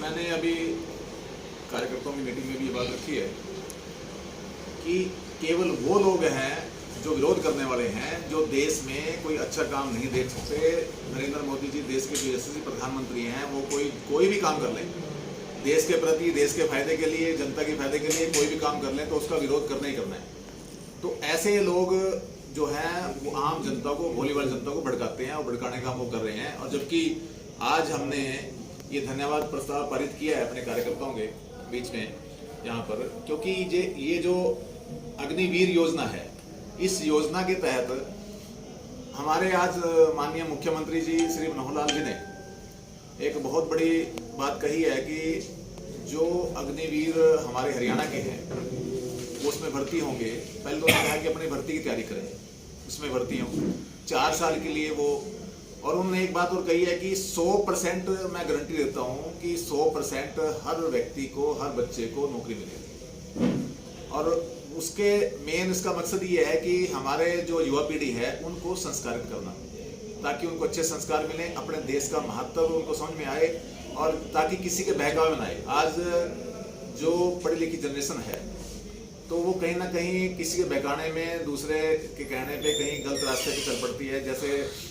मैंने अभी कार्यकर्ताओं की मीटिंग में भी ये बात रखी है कि केवल वो लोग हैं जो विरोध करने वाले हैं, जो देश में कोई अच्छा काम नहीं देख सकते। नरेंद्र मोदी जी देश के जो यशस्वी प्रधानमंत्री हैं, वो कोई भी काम कर लें देश के प्रति, देश के फायदे के लिए, जनता के फायदे के लिए कोई भी काम कर लें तो उसका विरोध करना ही करना है। तो ऐसे लोग जो हैं वो आम जनता को, भोली भाली जनता को भड़काते हैं और भड़काने का वो कर रहे हैं। और जबकि आज हमने ये धन्यवाद प्रस्ताव पारित किया है अपने कार्यकर्ताओं के बीच में यहाँ पर, क्योंकि ये जो अग्निवीर योजना है, इस योजना के तहत हमारे आज माननीय मुख्यमंत्री जी श्री मनोहर लाल जी ने एक बहुत बड़ी बात कही है कि जो अग्निवीर हमारे हरियाणा के हैं वो उसमें भर्ती होंगे। पहले तो उन्होंने कहा कि अपनी भर्ती की तैयारी करें, उसमें भर्ती हों 4 साल के लिए वो। और उन्होंने एक बात और कही है कि 100% मैं गारंटी देता हूं कि 100% हर व्यक्ति को, हर बच्चे को नौकरी मिलेगी। और उसके मेन इसका मकसद ये है कि हमारे जो युवा पीढ़ी है उनको संस्कारित करना, ताकि उनको अच्छे संस्कार मिले, अपने देश का महत्व उनको समझ में आए और ताकि किसी के बहकावे में ना आए। आज जो पढ़ी लिखी जनरेशन है तो वो कहीं ना कहीं किसी के बहकाने में, दूसरे के कहने पे कहीं गलत रास्ते पे चल पड़ती है। जैसे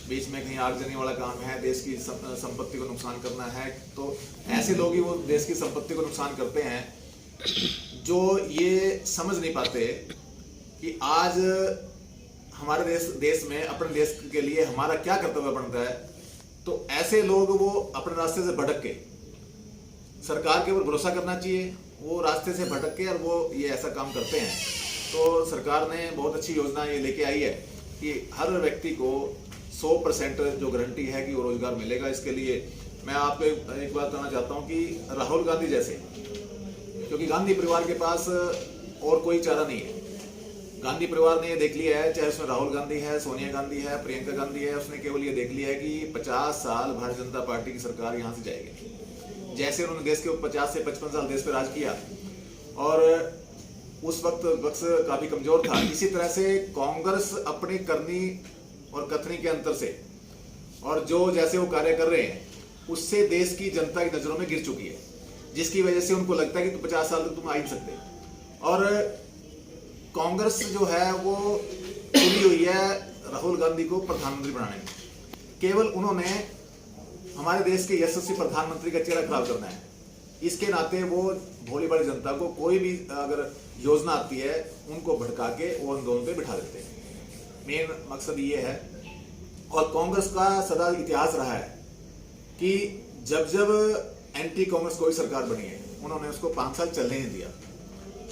बीच में कहीं आगजनी वाला काम है, देश की संपत्ति को नुकसान करना है, तो ऐसे लोग ही वो देश की संपत्ति को नुकसान करते हैं, जो ये समझ नहीं पाते कि आज हमारे देश में, अपने देश के लिए हमारा क्या कर्तव्य बनता है। तो ऐसे लोग वो अपने रास्ते से भटक के, सरकार के ऊपर भरोसा करना चाहिए, वो रास्ते से भटक के और वो ये ऐसा काम करते हैं। तो सरकार ने बहुत अच्छी योजना ये लेके आई है कि हर व्यक्ति को 100% जो गारंटी है कि वो रोजगार मिलेगा। इसके लिए मैं आपको एक बात कहना चाहता हूँ कि राहुल गांधी जैसे, क्योंकि गांधी परिवार के पास और कोई चारा नहीं है। गांधी परिवार ने ये देख लिया है, चाहे उसमें राहुल गांधी है, सोनिया गांधी है, प्रियंका गांधी है, उसने केवल ये देख लिया है कि 50 साल भारतीय जनता पार्टी की सरकार यहाँ से जाएगी। जैसे उन्होंने देश के 50 से 55 साल देश पे राज किया और उस वक्त वक्त काफी कमजोर था, इसी तरह से कांग्रेस अपनी करनी और कथनी के अंतर से और जो जैसे वो कार्य कर रहे हैं उससे देश की जनता की नजरों में गिर चुकी है, जिसकी वजह से उनको लगता है कि 50 साल तक तुम आ ही नहीं सकते। और कांग्रेस जो है वो तुली हुई है राहुल गांधी को प्रधानमंत्री बनाने में। केवल उन्होंने हमारे देश के यशस्वी प्रधानमंत्री का चेहरा खराब करना है। इसके नाते वो भोली भाली जनता को कोई भी अगर योजना आती है उनको भड़का के वो आंदोलन पे बिठा देते हैं। मेन मकसद ये है। और कांग्रेस का सदा इतिहास रहा है कि जब जब एंटी कांग्रेस कोई सरकार बनी है उन्होंने उसको 5 साल चलने नहीं दिया।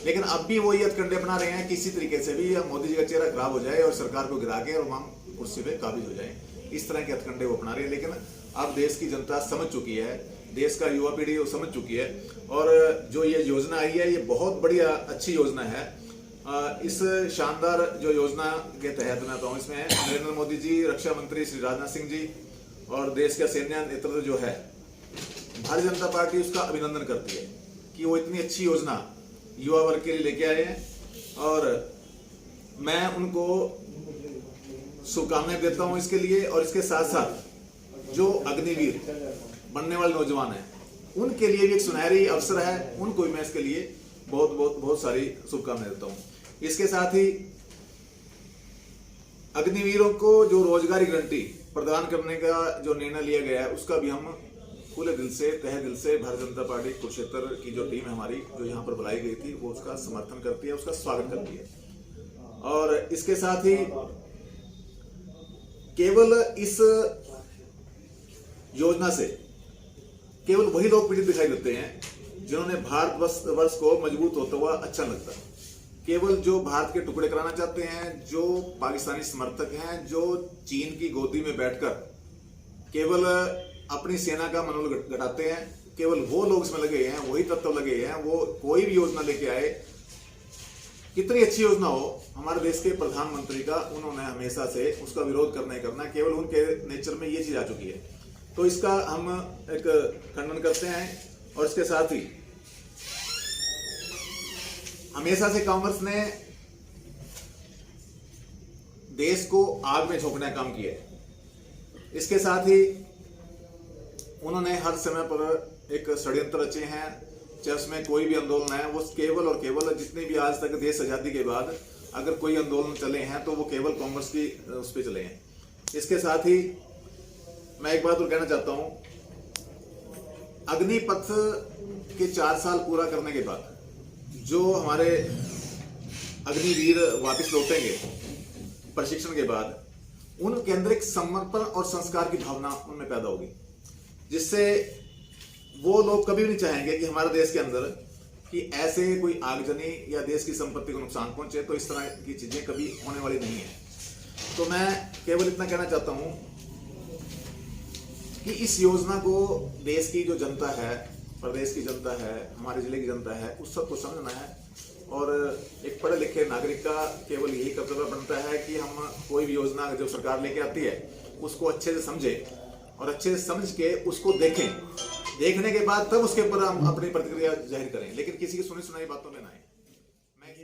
लेकिन अब भी वो ये हथकंडे अपना रहे हैं किसी तरीके से भी मोदी जी का चेहरा खराब हो जाए और सरकार को गिरा के और वहां कुर्सी पे काबिज हो जाए, इस तरह के हथकंडे वो अपना रहे हैं। लेकिन अब देश की जनता समझ चुकी है, देश का युवा पीढ़ी वो समझ चुकी है। और जो ये योजना आई है ये बहुत बढ़िया अच्छी योजना है। इस शानदार जो योजना के तहत मैं बताऊँ, इसमें नरेंद्र मोदी जी, रक्षा मंत्री श्री राजनाथ सिंह जी और देश का सैन्य नेतृत्व जो है, भारतीय जनता पार्टी उसका अभिनंदन करती है कि वो इतनी अच्छी योजना युवा वर्ग के लिए लेके आए हैं। और मैं उनको शुभकामनाएं देता हूं इसके लिए। और इसके साथ साथ जो अग्निवीर बनने वाले नौजवान हैं उनके लिए भी एक सुनहरी अवसर है, उनको भी मैं इसके लिए बहुत सारी शुभकामनाएं देता हूं। इसके साथ ही अग्निवीरों को जो रोजगारी गारंटी प्रदान करने का जो निर्णय लिया गया है उसका भी हम खुले दिल से, तहे दिल से भारतीय जनता पार्टी कुरुक्षेत्र की जो टीम है हमारी, जो यहाँ पर बुलाई गई थी, वो उसका समर्थन करती है, उसका स्वागत करती है। और इसके साथ ही केवल इस योजना से केवल वही लोग पीड़ित दिखाई देते हैं जिन्होंने भारत वर्ष को मजबूत होता हुआ अच्छा लगता है। केवल जो भारत के टुकड़े कराना चाहते हैं, जो पाकिस्तानी समर्थक हैं, जो चीन की गोदी में बैठकर केवल अपनी सेना का मनोबल घटाते हैं, केवल वो लोग इसमें लगे हैं, वही तत्व लगे हैं। वो कोई भी योजना लेके आए, कितनी अच्छी योजना हो, हमारे देश के प्रधानमंत्री का उन्होंने हमेशा से उसका विरोध करना ही करना, केवल उनके नेचर में ये चीज आ चुकी है। तो इसका हम एक खंडन करते हैं। और इसके साथ ही हमेशा से कांग्रेस ने देश को आग में झोंकने का काम किया है। इसके साथ ही उन्होंने हर समय पर एक षड्यंत्र रचे हैं, चाहे उसमें कोई भी आंदोलन है, वो केवल और केवल जितने भी आज तक देश आज़ादी के बाद अगर कोई आंदोलन चले हैं तो वो केवल कांग्रेस की उस पर चले हैं। इसके साथ ही मैं एक बात और कहना चाहता हूँ, अग्निपथ के 4 साल पूरा करने के बाद जो हमारे अग्निवीर वापस लौटेंगे प्रशिक्षण के बाद, उनके अंदर एक समर्पण और संस्कार की भावना उनमें पैदा होगी, जिससे वो लोग कभी भी नहीं चाहेंगे कि हमारे देश के अंदर कि ऐसे कोई आगजनी या देश की संपत्ति को नुकसान पहुंचे। तो इस तरह की चीजें कभी होने वाली नहीं है। तो मैं केवल इतना कहना चाहता हूं कि इस योजना को देश की जो जनता है, प्रदेश की जनता है, हमारे जिले की जनता है, उस सबको समझना है। और एक पढ़े लिखे नागरिक का केवल यही कर्तव्य बनता है कि हम कोई भी योजना जो सरकार लेके आती है उसको अच्छे से समझे और अच्छे से समझ के उसको देखें, देखने के बाद तब उसके ऊपर हम अपनी प्रतिक्रिया जाहिर करें, लेकिन किसी की सुनी सुनाई बातों में ना आए। मैं